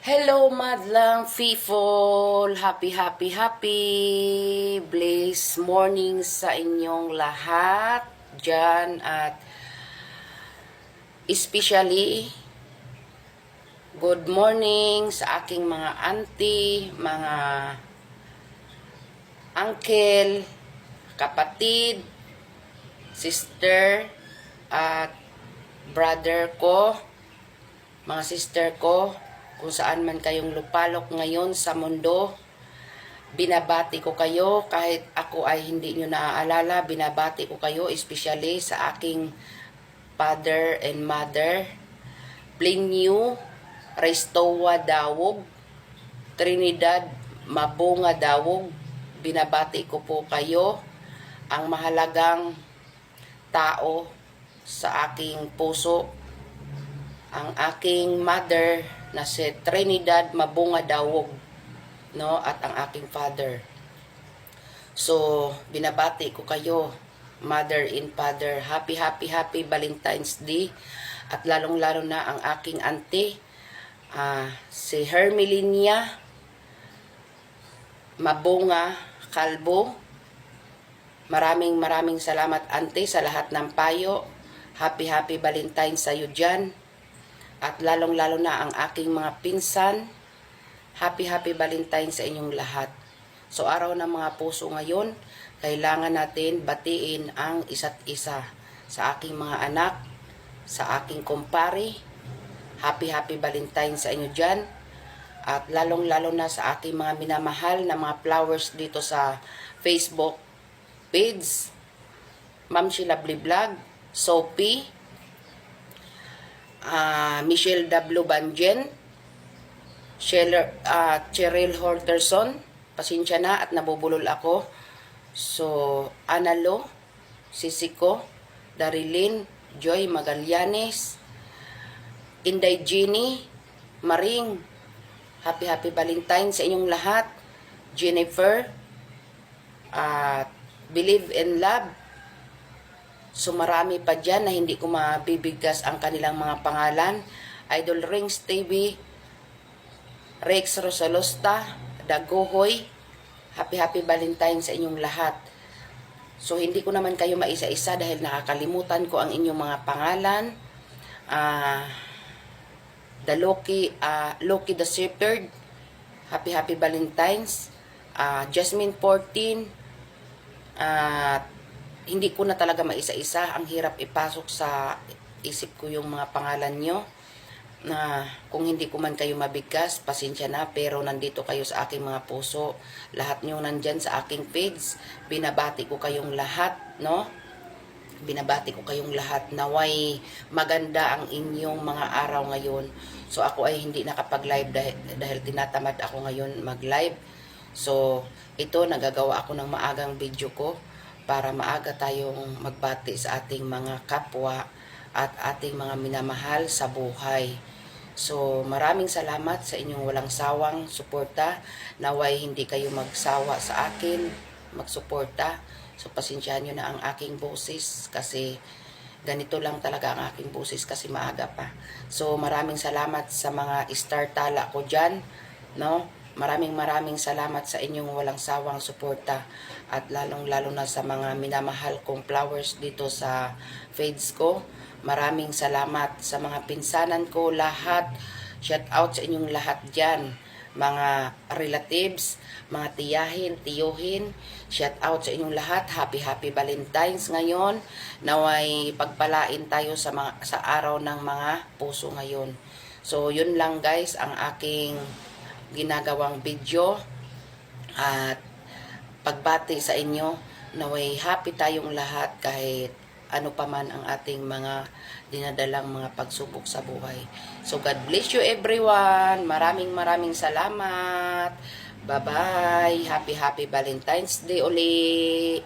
Hello, madlang people! Happy blessed morning sa inyong lahat dyan at especially good morning sa aking mga auntie, mga uncle, kapatid, sister at brother ko, mga sister ko, kung saan man kayong lupalok ngayon sa mundo. Binabati ko kayo kahit ako ay hindi nyo naaalala. Binabati ko kayo especially sa aking father and mother. Plinyo Restowa Dawog, Trinidad Mabunga Dawog. Binabati ko po kayo, ang mahalagang tao sa aking puso, ang aking mother na si Trinidad Mabunga Dawog, no, at ang aking father. So, binabati ko kayo, mother and father. Happy Valentine's Day. At lalong-lalo na ang aking auntie, si Hermelinia Mabunga Kalbo. Maraming salamat, auntie, sa lahat ng payo. Happy Valentine's sa iyo dyan. At lalong-lalo na ang aking mga pinsan. Happy Valentine's sa inyong lahat. So, araw ng mga puso ngayon, kailangan natin batiin ang isa't isa. Sa aking mga anak, sa aking kumpare, Happy Valentine's sa inyo dyan. At lalong-lalo na sa aking mga minamahal na mga flowers dito sa Facebook page. Ma'am Sheila Vlog, Sophie, Michelle W. Banjen, Cheryl Horterson, pasensya na at nabubulol ako. So, Analo, Sisiko, Darilyn, Joy Magallanes, Inday Jenny, Maring, Happy Valentine sa inyong lahat. Jennifer, Believe in Love. So marami pa dyan na hindi ko mabibigkas ang kanilang mga pangalan. Idol Rings TV, Rex Rosalosta, Dagohoy, Happy Valentine sa inyong lahat. So hindi ko naman kayo maisa-isa dahil nakakalimutan ko ang inyong mga pangalan. Loki the Shepherd, Happy Valentine's. Jasmine 14, hindi ko na talaga maisa-isa. Ang hirap ipasok sa isip ko yung mga pangalan nyo. Na kung hindi ko man kayo mabigkas, pasensya na, pero nandito kayo sa aking mga puso. Lahat nyo nandyan sa aking page. Binabati ko kayong lahat, no? Binabati ko kayong lahat. Naway maganda ang inyong mga araw ngayon. So ako ay hindi nakapag-live dahil tinatamad ako ngayon mag-live. So ito, nagagawa ako ng maagang video ko para maaga tayong magbati sa ating mga kapwa at ating mga minamahal sa buhay. So, maraming salamat sa inyong walang sawang suporta. Naway hindi kayo magsawa sa akin, magsuporta. So, pasensyahan nyo na ang aking boses kasi ganito lang talaga ang aking boses kasi maaga pa. So, maraming salamat sa mga star tala ko dyan, no? Maraming salamat sa inyong walang sawang suporta at lalong-lalo na sa mga minamahal kong flowers dito sa page ko. Maraming salamat sa mga pinsanan ko lahat. Shout out sa inyong lahat dyan. Mga relatives, mga tiyahin, tiyuhin. Shout out sa inyong lahat. Happy Valentine's ngayon. Naway pagpalain tayo sa araw ng mga puso ngayon. So yun lang guys ang aking ginagawang video at pagbati sa inyo. Naway happy tayong lahat kahit ano pa man ang ating mga dinadalang mga pagsubok sa buhay. So God bless you everyone. Maraming salamat. Bye bye. Happy Valentine's Day uli.